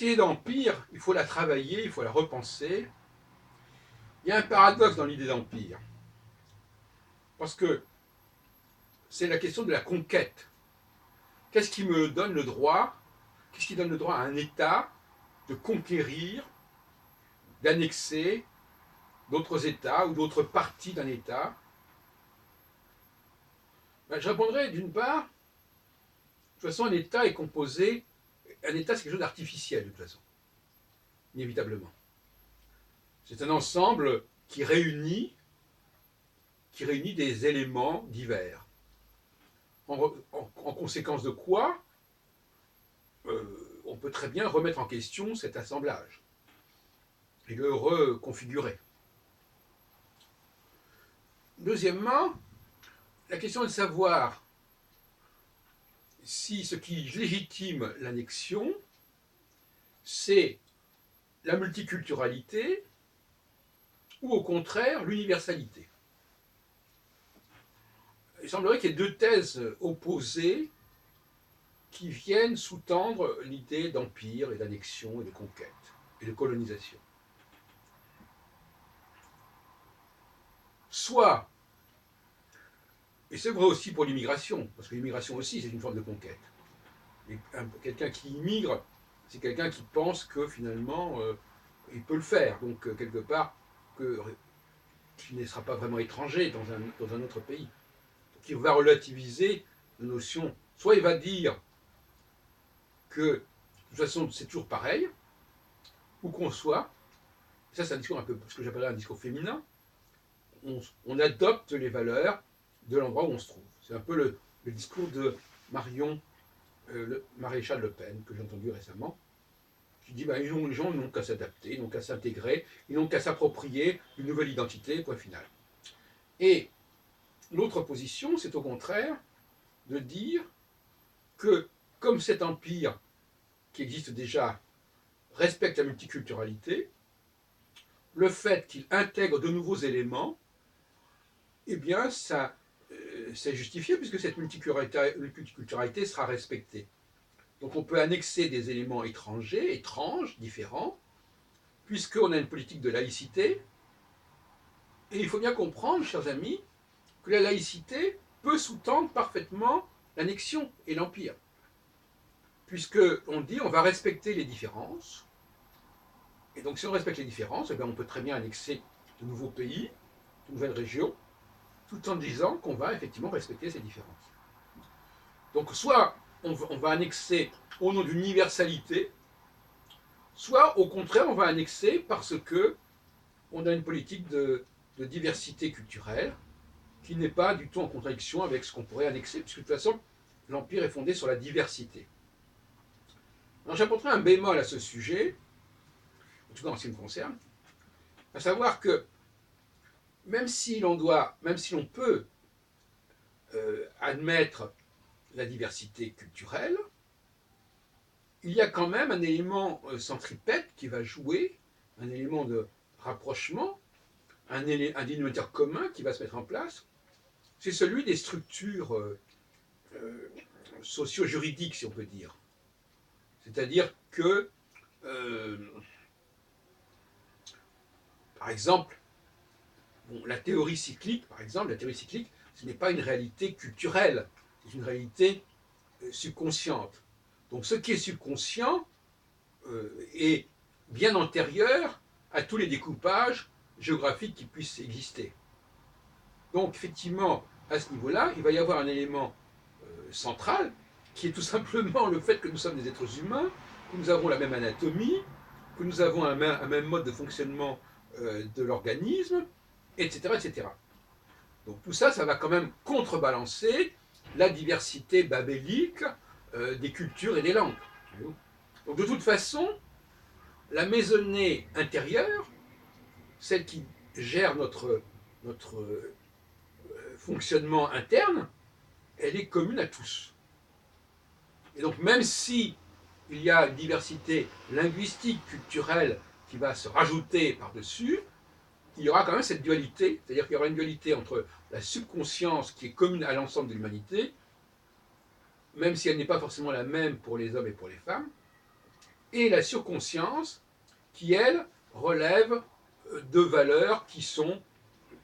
cette idée d'empire, il faut la travailler, il faut la repenser. Il y a un paradoxe dans l'idée d'empire, parce que c'est la question de la conquête. Qu'est-ce qui me donne le droit, qu'est-ce qui donne le droit à un État de conquérir, d'annexer d'autres États ou d'autres parties d'un État? Je répondrai d'une part, de toute façon, un État est composé, un État c'est quelque chose d'artificiel de toute façon, inévitablement. C'est un ensemble qui réunit des éléments divers. En conséquence de quoi, on peut très bien remettre en question cet assemblage et le reconfigurer. Deuxièmement, la question est de savoir si ce qui légitime l'annexion, c'est la multiculturalité ou au contraire l'universalité. Il semblerait qu'il y ait deux thèses opposées qui viennent sous-tendre l'idée d'empire et d'annexion et de conquête et de colonisation. Soit, et c'est vrai aussi pour l'immigration, parce que l'immigration aussi c'est une forme de conquête. Quelqu'un qui immigre, c'est quelqu'un qui pense que finalement il peut le faire, donc quelque part qu'il ne sera pas vraiment étranger dans un autre pays. Donc il va relativiser la notion, soit il va dire que de toute façon c'est toujours pareil, où qu'on soit, ça c'est un discours un peu ce que j'appellerais un discours féminin, on adopte les valeurs de l'endroit où on se trouve. C'est un peu le discours de Marion le maréchal Le Pen, que j'ai entendu récemment, qui dit les gens n'ont qu'à s'adapter, ils n'ont qu'à s'intégrer, ils n'ont qu'à s'approprier une nouvelle identité, point final. Et l'autre position, c'est au contraire de dire que, comme cet empire qui existe déjà respecte la multiculturalité, le fait qu'il intègre de nouveaux éléments, eh bien, ça, c'est justifié puisque cette multiculturalité sera respectée. Donc on peut annexer des éléments étrangers, étranges, différents, puisqu'on a une politique de laïcité. Et il faut bien comprendre, chers amis, que la laïcité peut sous-tendre parfaitement l'annexion et l'empire. Puisqu'on dit on va respecter les différences. Et donc si on respecte les différences, eh bien, on peut très bien annexer de nouveaux pays, de nouvelles régions, tout en disant qu'on va effectivement respecter ces différences. Donc soit on va annexer au nom d'une universalité, soit au contraire on va annexer parce que on a une politique de diversité culturelle qui n'est pas du tout en contradiction avec ce qu'on pourrait annexer, puisque de toute façon l'empire est fondé sur la diversité. Alors j'apporterai un bémol à ce sujet, en tout cas en ce qui me concerne, à savoir que même si l'on peut admettre la diversité culturelle, il y a quand même un élément centripète qui va jouer, un élément de rapprochement, un dénominateur commun qui va se mettre en place, c'est celui des structures socio-juridiques, si on peut dire. C'est-à-dire que, par exemple, la théorie cyclique, ce n'est pas une réalité culturelle, c'est une réalité subconsciente. Donc ce qui est subconscient est bien antérieur à tous les découpages géographiques qui puissent exister. Donc effectivement, à ce niveau-là, il va y avoir un élément central qui est tout simplement le fait que nous sommes des êtres humains, que nous avons la même anatomie, que nous avons un même mode de fonctionnement de l'organisme, etc., etc. Donc tout ça, ça va quand même contrebalancer la diversité babélique des cultures et des langues. Donc de toute façon, la maisonnée intérieure, celle qui gère notre fonctionnement interne, elle est commune à tous. Et donc même si il y a une diversité linguistique, culturelle qui va se rajouter par-dessus, il y aura quand même cette dualité, c'est-à-dire qu'il y aura une dualité entre la subconscience qui est commune à l'ensemble de l'humanité, même si elle n'est pas forcément la même pour les hommes et pour les femmes, et la surconscience qui, elle, relève de valeurs qui sont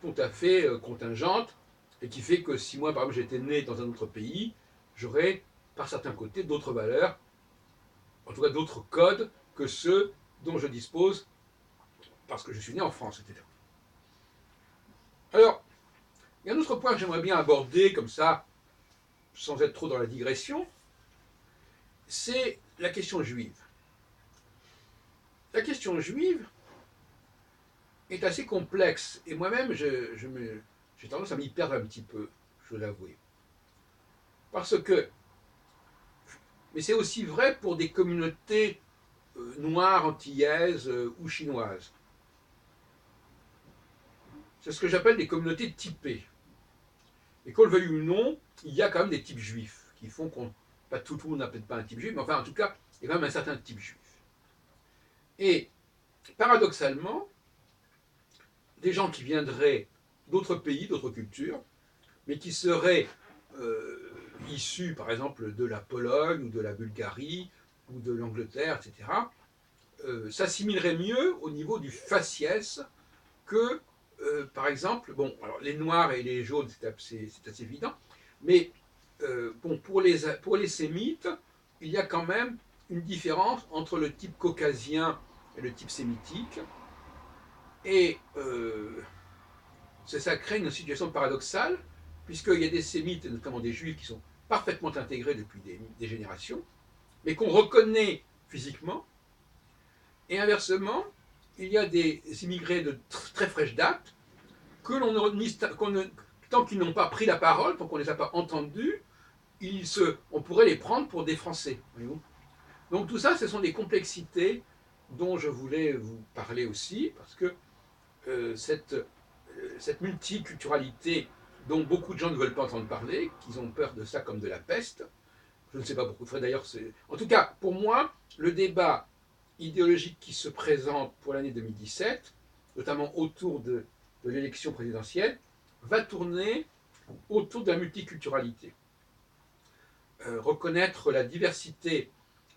tout à fait contingentes et qui fait que si moi, par exemple, j'étais né dans un autre pays, j'aurais, par certains côtés, d'autres valeurs, en tout cas d'autres codes que ceux dont je dispose parce que je suis né en France, etc. Alors, il y a un autre point que j'aimerais bien aborder comme ça, sans être trop dans la digression, c'est la question juive. La question juive est assez complexe et moi-même j'ai tendance à m'y perdre un petit peu, je dois l'avouer. Parce que, mais c'est aussi vrai pour des communautés noires, antillaises ou chinoises. C'est ce que j'appelle des communautés typées. Et qu'on le veuille ou non, il y a quand même des types juifs qui font qu'on. Pas tout le monde n'a peut-être pas un type juif, mais enfin en tout cas, il y a quand même un certain type juif. Et paradoxalement, des gens qui viendraient d'autres pays, d'autres cultures, mais qui seraient issus par exemple de la Pologne ou de la Bulgarie ou de l'Angleterre, etc., s'assimileraient mieux au niveau du faciès que, par exemple, bon, alors les noirs et les jaunes, c'est assez évident, mais bon, pour les sémites, il y a quand même une différence entre le type caucasien et le type sémitique, et ça crée une situation paradoxale, puisqu'il y a des sémites, et notamment des juifs, qui sont parfaitement intégrés depuis des générations, mais qu'on reconnaît physiquement, et inversement, il y a des immigrés de très fraîche date, que tant qu'ils n'ont pas pris la parole, tant qu'on ne les a pas entendus, on pourrait les prendre pour des Français. Donc tout ça, ce sont des complexités dont je voulais vous parler aussi, parce que cette multiculturalité dont beaucoup de gens ne veulent pas entendre parler, qu'ils ont peur de ça comme de la peste, je ne sais pas pourquoi, d'ailleurs, en tout cas, pour moi, le débat idéologique qui se présente pour l'année 2017, notamment autour de l'élection présidentielle, va tourner autour de la multiculturalité. Reconnaître la diversité,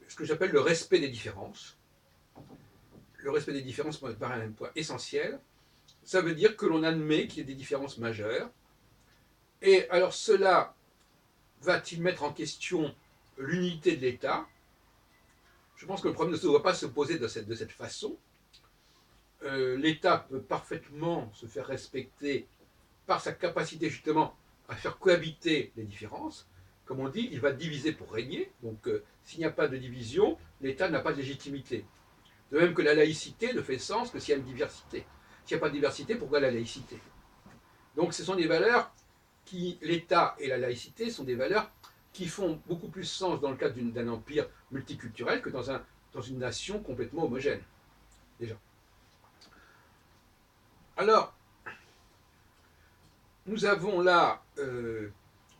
ce que j'appelle le respect des différences. Le respect des différences me paraît un point essentiel. Ça veut dire que l'on admet qu'il y a des différences majeures. Et alors cela va-t-il mettre en question l'unité de l'État? Je pense que le problème ne doit pas se poser de cette façon. L'État peut parfaitement se faire respecter par sa capacité justement à faire cohabiter les différences. Comme on dit, il va diviser pour régner. Donc s'il n'y a pas de division, l'État n'a pas de légitimité. De même que la laïcité ne fait sens que s'il y a une diversité. S'il n'y a pas de diversité, pourquoi la laïcité? Donc ce sont des valeurs qui, l'État et la laïcité, sont des valeurs qui font beaucoup plus sens dans le cadre d'un empire multiculturel que dans une nation complètement homogène, déjà. Alors, nous avons là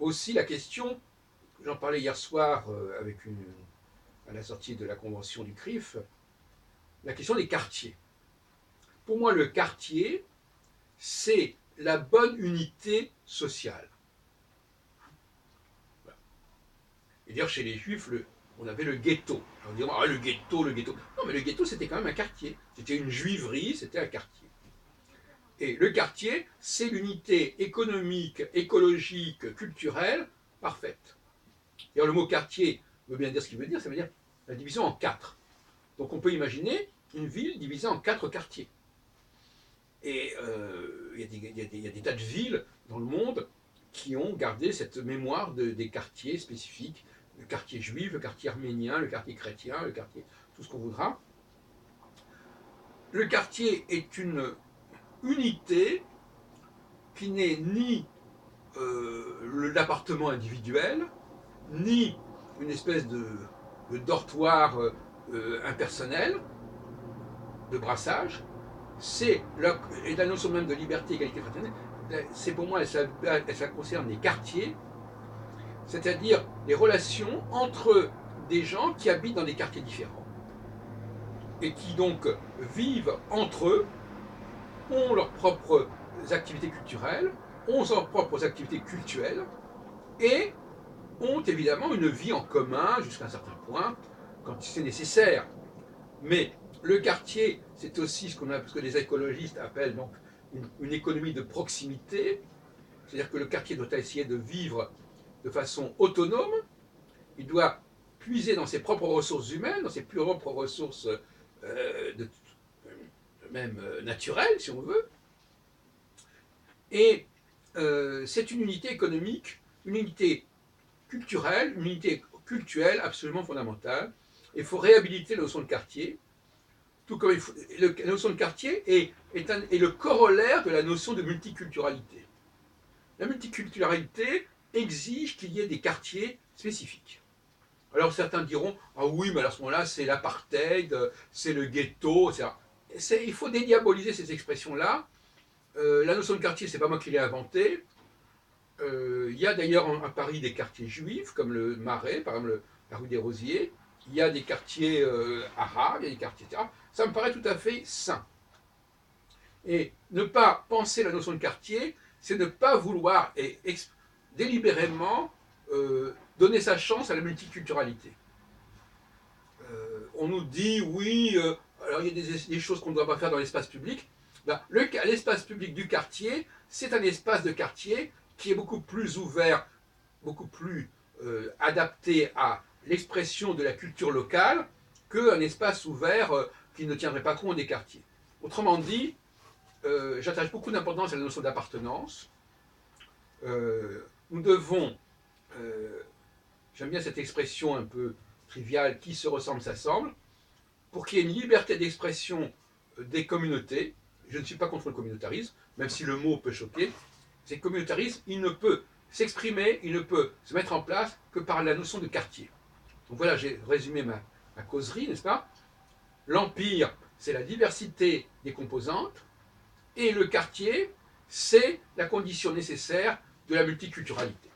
aussi la question, j'en parlais hier soir à la sortie de la convention du CRIF, la question des quartiers. Pour moi, le quartier, c'est la bonne unité sociale. Voilà. Et d'ailleurs, chez les Juifs, on avait le ghetto. On dirait, ah, le ghetto, le ghetto. Non, mais le ghetto, c'était quand même un quartier. C'était une juiverie, c'était un quartier. Et le quartier, c'est l'unité économique, écologique, culturelle parfaite. D'ailleurs, le mot quartier veut bien dire ce qu'il veut dire, ça veut dire la division en 4. Donc on peut imaginer une ville divisée en 4 quartiers. Et il y a des tas de villes dans le monde qui ont gardé cette mémoire des quartiers spécifiques, le quartier juif, le quartier arménien, le quartier chrétien, le quartier, tout ce qu'on voudra. Le quartier est une unité qui n'est ni l'appartement individuel, ni une espèce de dortoir impersonnel, de brassage. Et la notion même de liberté, égalité, fraternité, c'est pour moi, ça concerne les quartiers, c'est-à-dire les relations entre des gens qui habitent dans des quartiers différents et qui donc vivent entre eux, ont leurs propres activités culturelles, ont leurs propres activités cultuelles et ont évidemment une vie en commun jusqu'à un certain point quand c'est nécessaire. Mais le quartier, c'est aussi ce que les écologistes appellent donc une économie de proximité, c'est-à-dire que le quartier doit essayer de vivre de façon autonome, il doit puiser dans ses propres ressources humaines, dans ses plus propres ressources de, même naturelles, si on veut, et c'est une unité économique, une unité culturelle, une unité cultuelle absolument fondamentale. Il faut réhabiliter la notion de quartier, tout comme la notion de quartier est le corollaire de la notion de multiculturalité. La multiculturalité exige qu'il y ait des quartiers spécifiques. Alors certains diront, ah oui, mais à ce moment-là, c'est l'apartheid, c'est le ghetto, etc. Il faut dédiaboliser ces expressions-là. La notion de quartier, c'est pas moi qui l'ai inventée. Il y a d'ailleurs à Paris des quartiers juifs, comme le Marais, par exemple la rue des Rosiers. Il y a des quartiers arabes, il y a des quartiers, etc. Ça me paraît tout à fait sain. Et ne pas penser la notion de quartier, c'est ne pas vouloir délibérément donner sa chance à la multiculturalité. On nous dit, oui, alors il y a des choses qu'on ne doit pas faire dans l'espace public. Ben, l'espace public du quartier, c'est un espace de quartier qui est beaucoup plus ouvert, beaucoup plus adapté à l'expression de la culture locale qu'un espace ouvert qui ne tiendrait pas compte des quartiers. Autrement dit, j'attache beaucoup d'importance à la notion d'appartenance. Nous devons, j'aime bien cette expression un peu triviale, qui se ressemble s'assemble, pour qu'il y ait une liberté d'expression des communautés. Je ne suis pas contre le communautarisme, même si le mot peut choquer. C'est communautarisme, il ne peut s'exprimer, il ne peut se mettre en place que par la notion de quartier. Donc voilà, j'ai résumé ma causerie, n'est-ce pas? L'empire, c'est la diversité des composantes, et le quartier, c'est la condition nécessaire de la multiculturalité.